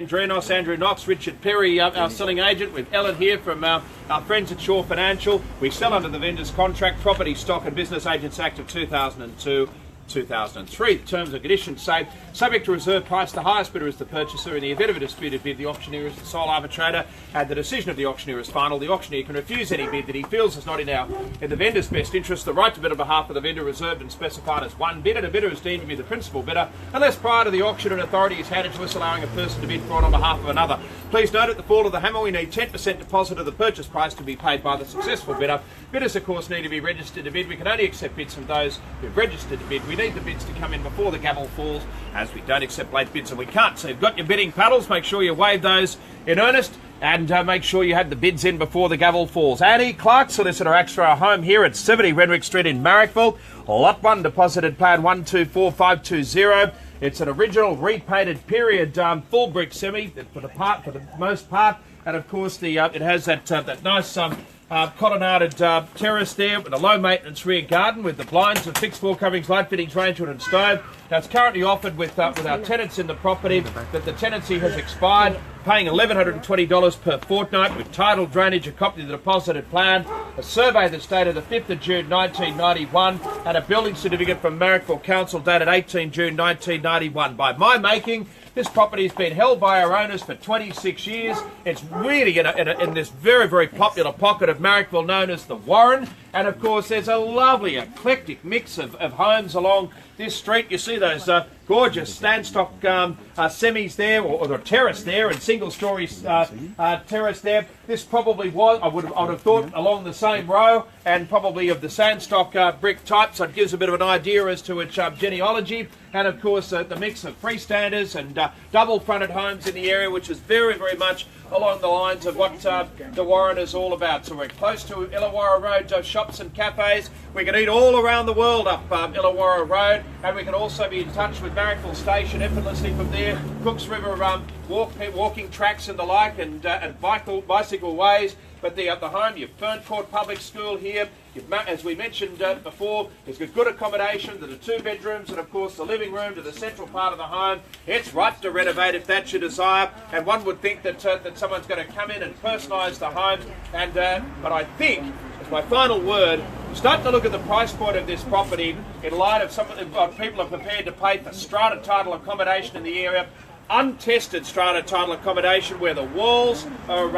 Dendrinos, Andrew Knox, Richard Perry, our selling agent, with Ellen here from our friends at Shaw Financial. We sell under the vendor's contract, Property, Stock and Business Agents Act of 2002. 2003. The terms and conditions say, subject to reserve price, the highest bidder is the purchaser. In the event of a disputed bid, the auctioneer is the sole arbitrator, and the decision of the auctioneer is final. The auctioneer can refuse any bid that he feels is not in the vendor's best interest. The right to bid on behalf of the vendor reserved and specified as one bidder. The bidder is deemed to be the principal bidder, unless prior to the auction an authority is handed to us allowing a person to bid for it on behalf of another. Please note, at the fall of the hammer, we need 10% deposit of the purchase price to be paid by the successful bidder. Bidders, of course, need to be registered to bid. We can only accept bids from those who've registered to bid. We need the bids to come in before the gavel falls, as we don't accept late bids and we can't. So you've got your bidding paddles, make sure you wave those in earnest, and make sure you have the bids in before the gavel falls. Annie Clark, solicitor, acts for our home here at 70 Renwick Street in Marrickville. Lot 1, deposited plan 124520. It's an original repainted period full brick semi for the most part, and of course it has that nice colonnaded terrace there with a low maintenance rear garden with the blinds and fixed floor coverings, light fittings, range hood and stove. Now it's currently offered with our tenants in the property that the tenancy has expired, paying $1,120 per fortnight with title, drainage, a copy of the deposited plan, a survey that's dated the 5th of June 1991, and a building certificate from Marrickville Council dated 18 June 1991. By my making, this property has been held by our owners for 26 years. It's really in this very, very popular pocket of Marrickville known as the Warren. And of course, there's a lovely eclectic mix of homes along this street. You see those gorgeous standstock semis there, or the terrace there, and single-story terrace there. This probably was, I would have thought, along the same row, and probably of the sandstock brick type, so it gives a bit of an idea as to its genealogy. And of course, the mix of freestanders and double-fronted homes in the area, which is very, very much along the lines of what the Warren is all about. So we're close to Illawarra Road shops and cafes. We can eat all around the world up Illawarra Road, and we can also be in touch with Marrickville Station effortlessly from there. Cooks River walking tracks and the like, and bicycle ways. But the home, you've Ferncourt Public School here. As we mentioned before, it's got good accommodation. There are 2 bedrooms and, of course, the living room to the central part of the home. It's right to renovate if that's your desire. And one would think that someone's going to come in and personalise the home. And but I think, as my final word, start to look at the price point of this property in light of some of the people are prepared to pay for strata title accommodation in the area. Untested strata title accommodation where the walls are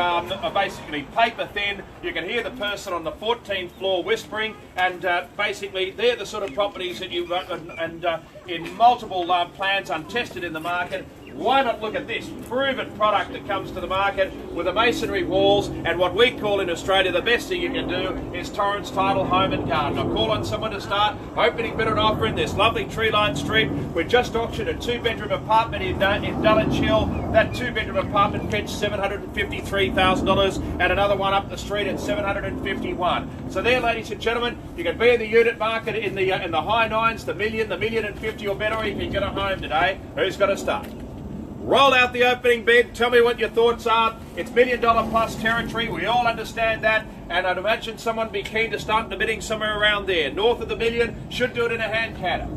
basically paper thin. You can hear the person on the 14th floor whispering, and basically they're the sort of properties that you and in multiple plans untested in the market. Why not look at this proven product that comes to the market with the masonry walls, and what we call in Australia the best thing you can do is Torrance Title Home and Garden. I call on someone to start opening bid and offer in this lovely tree-lined street. We just auctioned a 2-bedroom apartment in Dulwich Hill. That 2-bedroom apartment fetched $753,000, and another one up the street at $751,000. So there, ladies and gentlemen, you can be in the unit market in the high nines, the million and 50 or better. You can get a home today. Who's got to start? Roll out the opening bid. Tell me what your thoughts are. It's $1 million plus territory. We all understand that. And I'd imagine someone would be keen to start the bidding somewhere around there. North of the million, should do it in a hand canter.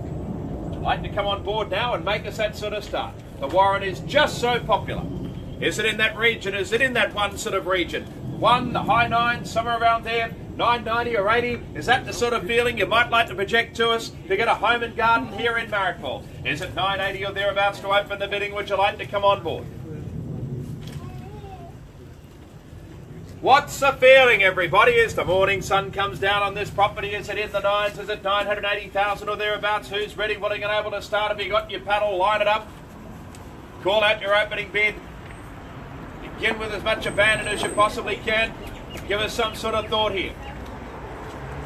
I'd like to come on board now and make us that sort of start. The Warren is just so popular. Is it in that region? Is it in that one sort of region? The high nines, somewhere around there. 990 or 80, is that the sort of feeling you might like to project to us to get a home and garden here in Marrickville? Is it 980 or thereabouts to open the bidding? Would you like to come on board? What's the feeling, everybody, as the morning sun comes down on this property? Is it in the nines? Is it 980,000 or thereabouts? Who's ready, willing and able to start? Have you got your paddle? Line it up. Call out your opening bid. Begin with as much abandon as you possibly can. Give us some sort of thought here.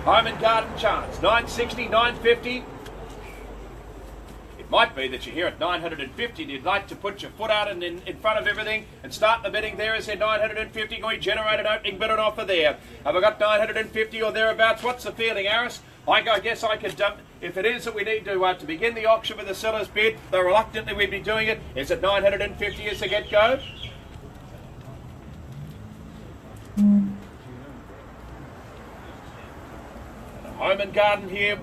Home and garden chance, 960, 950. It might be that you're here at 950 and you'd like to put your foot out and in front of everything and start the bidding there. Is there 950? Can we generate an opening bid and offer there? Have I got 950 or thereabouts? What's the feeling, Aris? I guess I could dump. If it is that we need to begin the auction with the seller's bid, though reluctantly we'd be doing it, is it 950 as the get-go? Home and garden here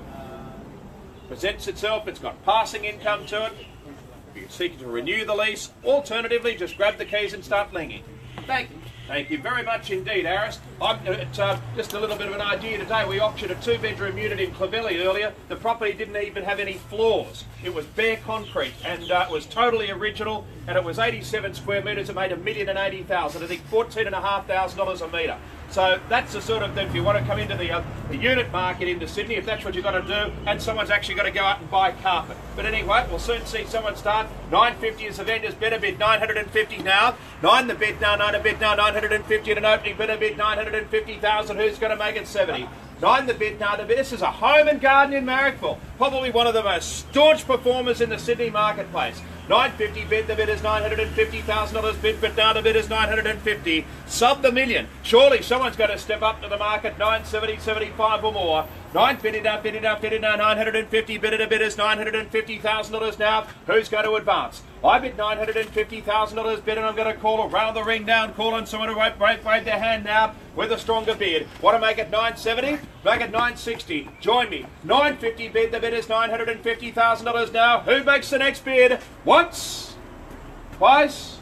presents itself. It's got passing income to it. you're seeking to renew the lease, alternatively, just grab the keys and start linging. Thank you. Thank you very much indeed, Aris. Just a little bit of an idea today. We auctioned a 2-bedroom unit in Clovelly earlier. The property didn't even have any floors. It was bare concrete and it was totally original, and it was 87 square metres. It made $1,080,000. I think $14,500 a metre. So that's the sort of thing, if you want to come into the unit market into Sydney, if that's what you've got to do, and someone's actually got to go out and buy carpet. But anyway, we'll soon see someone start. 950 is the vendor's better bid, 950 now. 9 the bid now, 9 a bid now, 950 at an opening better bid, 950,000. Who's going to make it 70? 9 the bid now. This is a home and garden in Marrickville. Probably one of the most staunch performers in the Sydney marketplace. 950 bid, the bid is $950,000 bid, but now the bid is 950. Sub the million. Surely someone's got to step up to the market. 970, 75 or more. 950 now, 50 now, 50 now, 950 bid at a bid is $950,000 now. Who's going to advance? I bid $950,000 bid, and I'm going to call around the ring down, call on someone to wave their hand now with a stronger bid. Want to make it 970? Make it 960. Join me. 950 bid, the bid is $950,000 now. Who makes the next bid? Once, twice.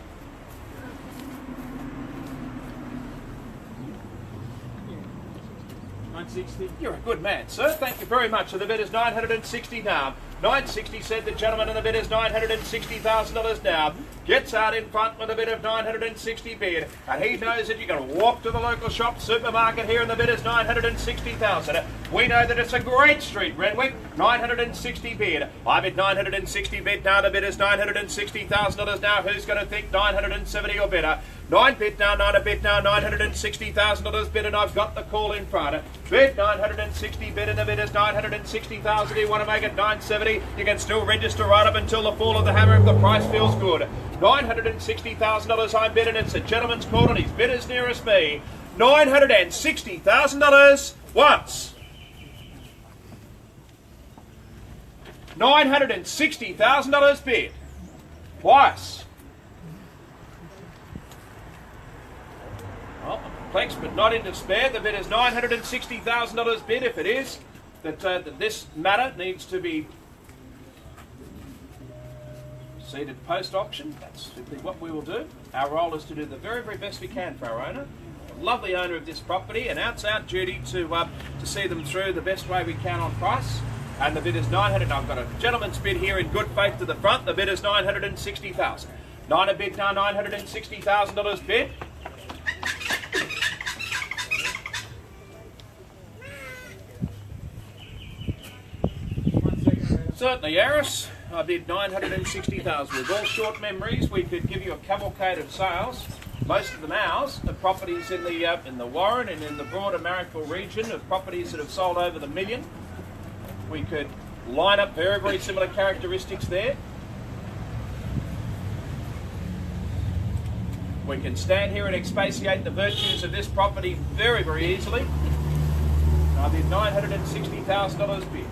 You're a good man, sir. Thank you very much. So the bid is 960 now. 960 said the gentleman, and the bid is $960,000 now. Gets out in front with a bid of 960 bid, and he knows that you're going to walk to the local shop, supermarket here, and the bid is 960,000. We know that it's a great street, Renwick. 960 bid. I bid 960 bid now. The bid is $960,000 now. Who's going to think 970 or better? 9 bid now, 9 a bid now, $960,000 bid, and I've got the call in front. Bid 960 bid, and the bid is 960,000. You want to make it 970? You can still register right up until the fall of the hammer if the price feels good. $960,000 I'm bidding. It's a gentleman's call, and his bid is nearest me. $960,000 once. $960,000 bid twice. Well, I'm perplexed but not in despair. The bid is $960,000 bid. If it is that this matter needs to be proceeded post-auction, that's simply what we will do. Our role is to do the very, very best we can for our owner, a lovely owner of this property, and it's our duty to see them through the best way we can on price. And the bid is 900. I've got a gentleman's bid here in good faith to the front. The bid is 960,000. 9 a bid now, $960,000 bid. Certainly, Aris. I bid 960,000. With all short memories, we could give you a cavalcade of sales. Most of them ours, the properties in the Warren and in the broader Marrickville region, of properties that have sold over the million. We could line up very, very similar characteristics there. We can stand here and expatiate the virtues of this property very, very easily. I bid $960,000 bid.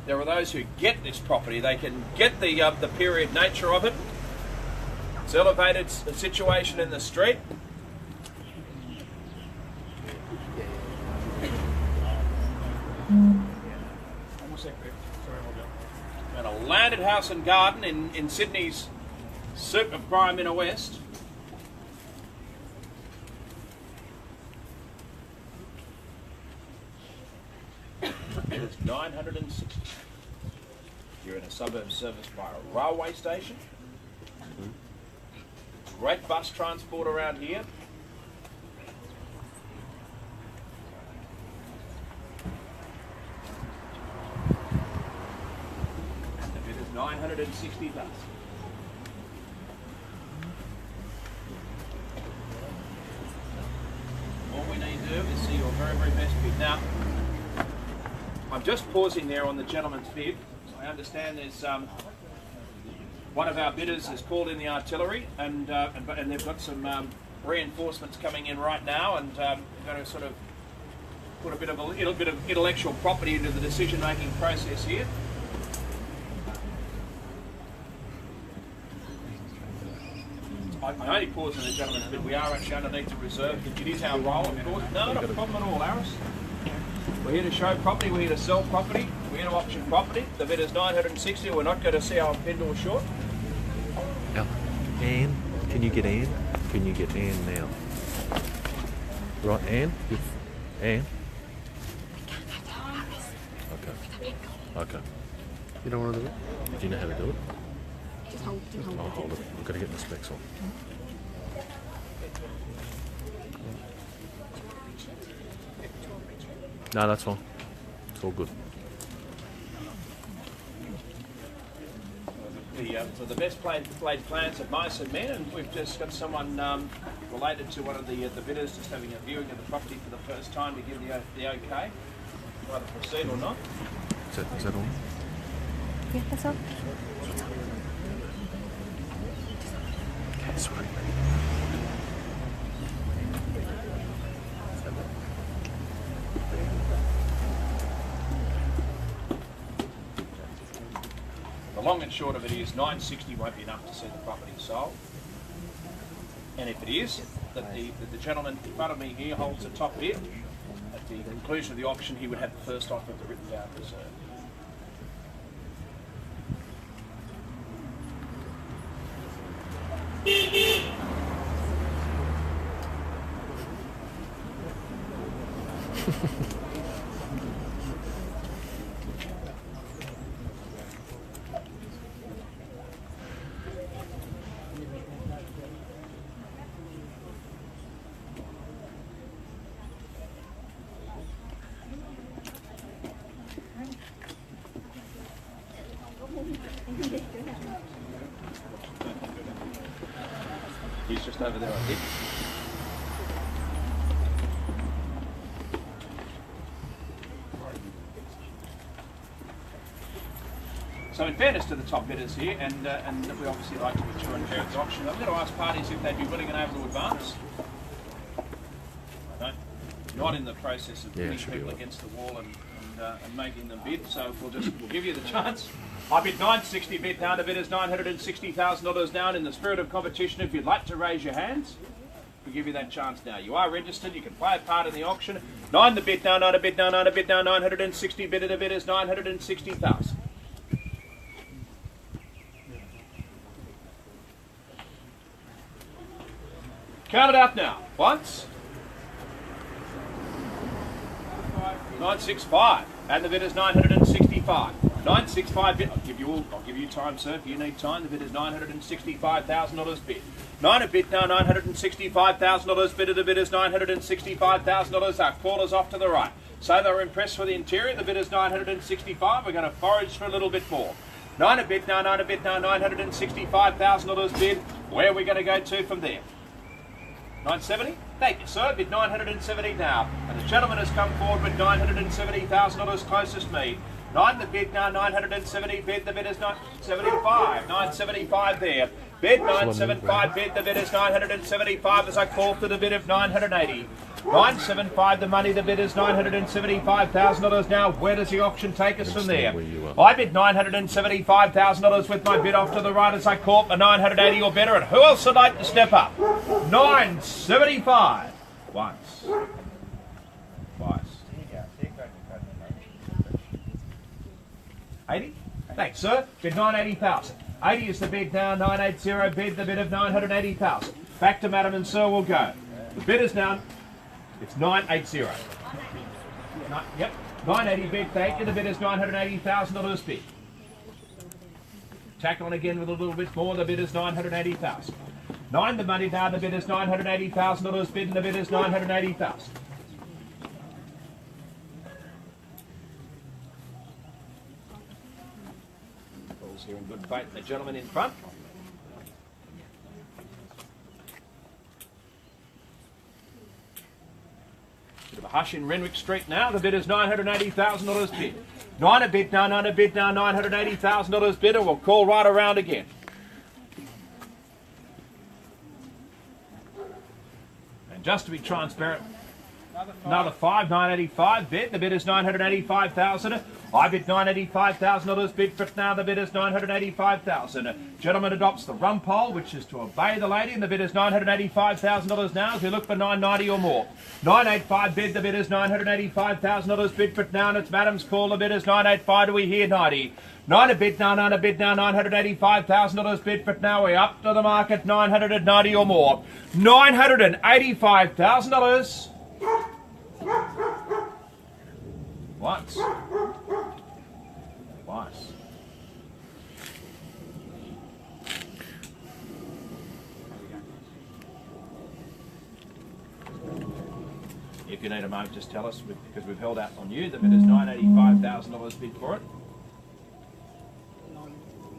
There are those who get this property. They can get the period nature of it. It's elevated situation in the street. And a landed house and garden in Sydney's super prime inner west. It's 960. You're in a suburb serviced by a railway station. Great bus transport around here. And the bid is 960,000. All we need to do is see your very, very best bid. Now, I'm just pausing there on the gentleman's bid. I understand there's one of our bidders has called in the artillery, and they've got some reinforcements coming in right now, and going to sort of put a bit of intellectual property into the decision-making process here. I'm only pausing the gentleman's bid. We are actually underneath the reserve. It is our role, of course. No, not a problem at all, Aris. We're here to show property, we're here to sell property, we're here new auction property. The bid is 960. We're not going to see our bid or short. Now, Anne, can you get Anne? Can you get Anne now? Right, Anne? Anne? Okay. You don't want to do it? Do you know how to do it? Just hold I'll hold it. I've got to get my specs on. No, that's fine. It's all good. The best laid plans of mice and men, and we've just got someone related to one of the bidders just having a viewing of the property for the first time to give the okay, whether to proceed or not. Is that all? Yeah, that's all. Okay, sweet. The long and short of it is 960 won't be enough to see the property sold. And if it is, that the gentleman in front of me here holds the top bid, at the conclusion of the auction he would have the first offer of the written down reserve. He's just over there, I think. So in fairness to the top bidders here, and we obviously like to ensure and fair the auction, I'm going to ask parties if they'd be willing and able to advance. I don't. Not in the process of putting people against the wall and making them bid, so we'll give you the chance. I bid 960, bid down to bidders $960,000 down. In the spirit of competition, if you'd like to raise your hands, we'll give you that chance now. You are registered, you can play a part in the auction. 9 the bid down, 9 a bid down, 9 a bid down, 960, bid to bidders $960,000. Count it out now. Once. 965. And the bid is 965. 965 bid. I'll give you time, sir. If you need time, the bid is $965,000 bid. 9 a bid now, $965,000 bid. The bid is $965,000. Our callers off to the right. So they were impressed with the interior. The bid is 965. We're going to forage for a little bit more. 9 a bid now, 9 a bid now, $965,000 bid. Where are we going to go to from there? 970? Thank you, sir. Bid 970 now. And the gentleman has come forward with $970,000 closest me. 9 the bid now, 970 bid. The bid is 975. 975 there. Bid 975 bid. The bid is 975 as I call for the bid of 980. 975 the money. The bid is $975,000 now. Where does the auction take us from there? I bid $975,000 with my bid off to the right as I call for 980 or better. And who else would like to step up? 975. Once. Twice. 80? Thanks, sir. Bid 980,000. 80 is the bid now. 980 bid. The bid of 980,000. Back to madam and sir we'll go. The bid is now. It's 980. Yep. 980 bid. Thank you. The bid is $980,000 bid. Tack on again with a little bit more. The bid is 980,000. 9 the money down. The bid is $980,000 bid, and the bid is 980,000. All's here in good faith. The gentleman in front. Bit of a hush in Renwick Street now. The bid is $980,000 bid. 9 a bid now, 9 a bid now, $980,000 bid, and we'll call right around again. And just to be transparent, Another 5, 985 bid. The bid is 985,000. I bid $985,000 bid for it now. The bid is 985,000. Gentleman adopts the rum pole, which is to obey the lady, and the bid is $985,000 now as we look for 990 or more. 985 bid. The bid is $985,000 bid for it now, and it's Madam's call. The bid is 985. Do we hear 90? 9 a bid now, 9 a bid now, $985,000 bid for it now. We're up to the market, 990 or more. $985,000. Once. Twice. If you need a moment, just tell us, because we've held out on you. The bid is $985,000 bid for it.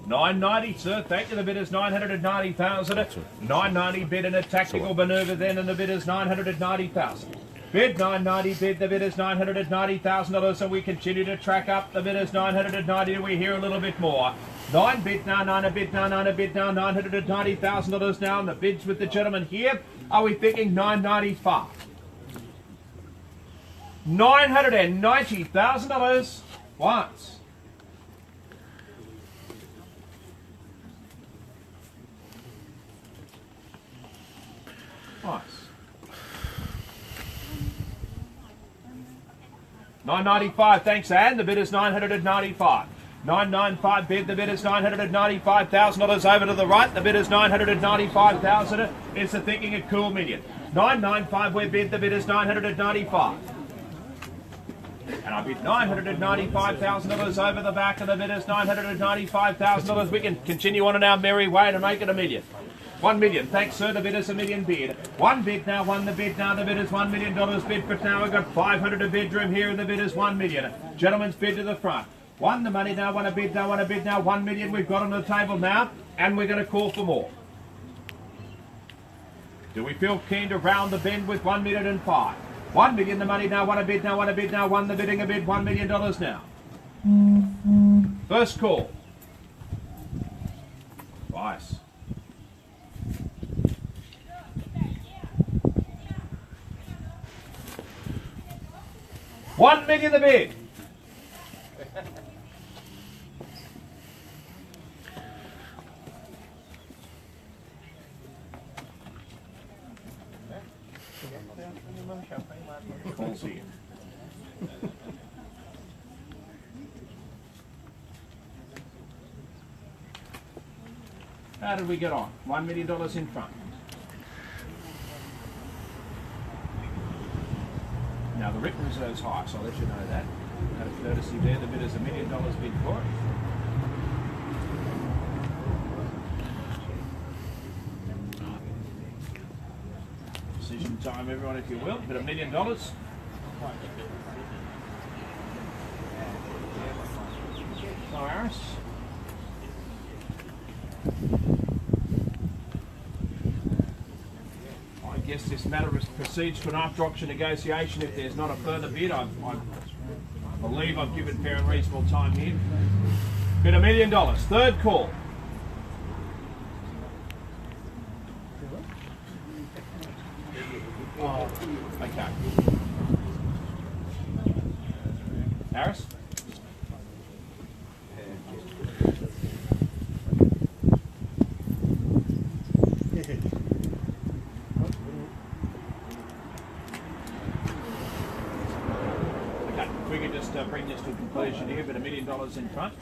990, sir. Thank you. The bid is 990,000. 990 bid in a tactical manoeuvre then, and the bid is 990,000. Bid 990 bid. The bid is $990,000, and we continue to track up. The bid is 990. We hear a little bit more. 9 bid now, 9 a bid now, 9 a bid now, $990,000 now, and the bids with the gentleman here. Are we thinking 995? $990,000 once. Nice. 995, thanks, Anne. The bid is 995. 995 bid. The bid is $995,000 over to the right. The bid is 995,000. It's the thinking a cool million. 995 we bid. The bid is 995. And I bid $995,000 over the back, and the bid is $995,000. We can continue on in our merry way to make it a million. 1 million, thanks sir, the bid is a million bid. 1 bid now, 1 the bid now, the bid is $1 million bid for now. We've got 500 a bedroom here, and the bid is 1 million. Gentleman's bid to the front. 1 the money now, 1 a bid now, 1 a bid now, 1 million we've got on the table now, and we're going to call for more. Do we feel keen to round the bend with 1 million and 5? 1 million the money now, 1 a bid now, 1 a bid now, 1 the bidding a bid, $1 million now. First call. Twice. $1 million the bid. Calls here. How did we get on? $1 million in front. Now the written reserve's high, so I'll let you know that. Out of courtesy there, the bid is $1 million bid for it. Decision time, everyone, if you will. Bid $1 million. So, Aris. I guess this matter proceeds to an after-auction negotiation. If there's not a further bid, I believe I've given fair and reasonable time here. Bid $1 million. Third call. Oh, okay. Aris? If we could just bring this to a conclusion here, but $1 million in front.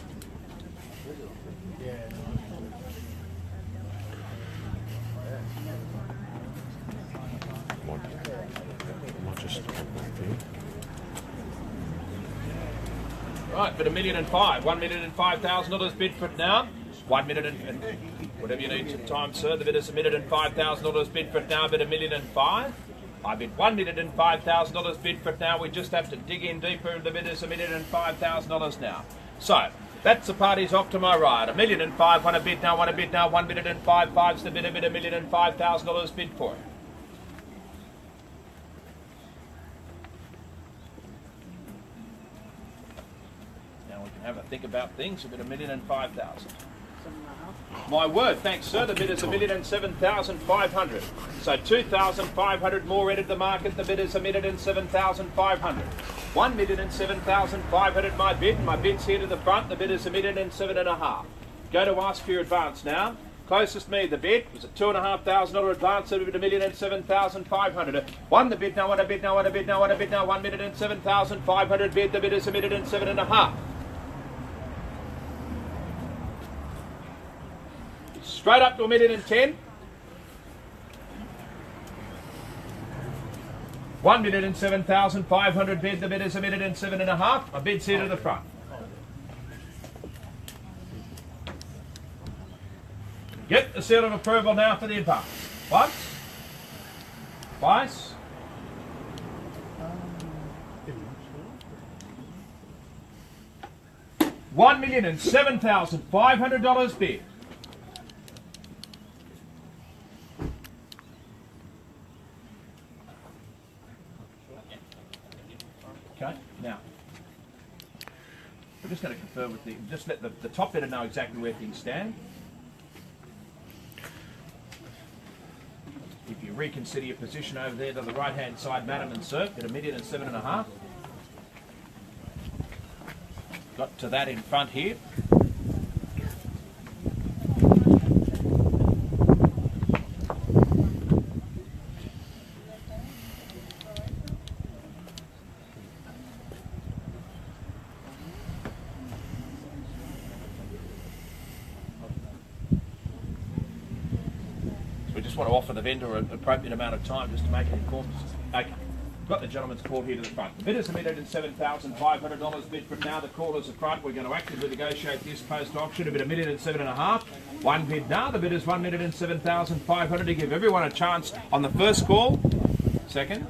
Right, but $1 million and $5. $1,005,000 bid for it now. 1 minute and whatever you need some time, sir. The bid is $1 million and $5,000 bid for it now. Bid $1 million and $5. I bid $1 million and $5,000 bid for it now. We just have to dig in deeper. The bid is $1 million and $5,000 now. So that's the parties off to my right. $1 million and $5. Want a bid now? Want a bid now? $1 million and $5. $5's the bid. A bid $1 million and $5,000 bid for it. Now we can have a think about things. A bid $1 million and $5,000. My word, thanks sir. The bid is 1,007,500. So 2,500 more entered the market. The bid is 1,007,500. 1,007,500 my bid. My bid's here to the front. The bid is 1,007,500. Go to ask for your advance now. Closest me, the bid was a $2,500 advance. So the bid 1,007,500. Won the bid. Now what a bid. Now what a bid. Now what a bid. Now 1,007,500 bid. The bid is 1,007,500. Straight up to 1,010,000. 1,007,500 bid. The bid is 1,007,500. My bid's here to the front. Get the seal of approval now for the advance. Once. Twice. $1,007,500 bid. Okay, now, we're just going to confirm with just let the top bidder know exactly where things stand. If you reconsider your position over there to the right hand side, madam and sir, at 1,007,500. Got to that in front here. We just want to offer the vendor an appropriate amount of time just to make it informed. Okay, got the gentleman's call here to the front. The bid is $1,007,500 bid from now. The call is the front. We're going to actively negotiate this post auction. A bid $1,007,500. One bid now. The bid is $1,007,500 to give everyone a chance on the first call, second,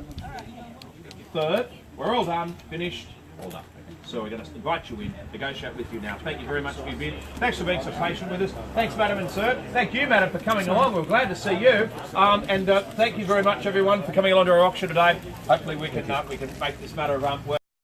third. We're all done, finished, all done. So we're going to invite you in, negotiate with you now. Thank you very much for your bid. Thanks for being so patient with us. Thanks, madam and sir. Thank you, madam, for coming along. We're glad to see you. And thank you very much, everyone, for coming along to our auction today. Hopefully we can make this matter work.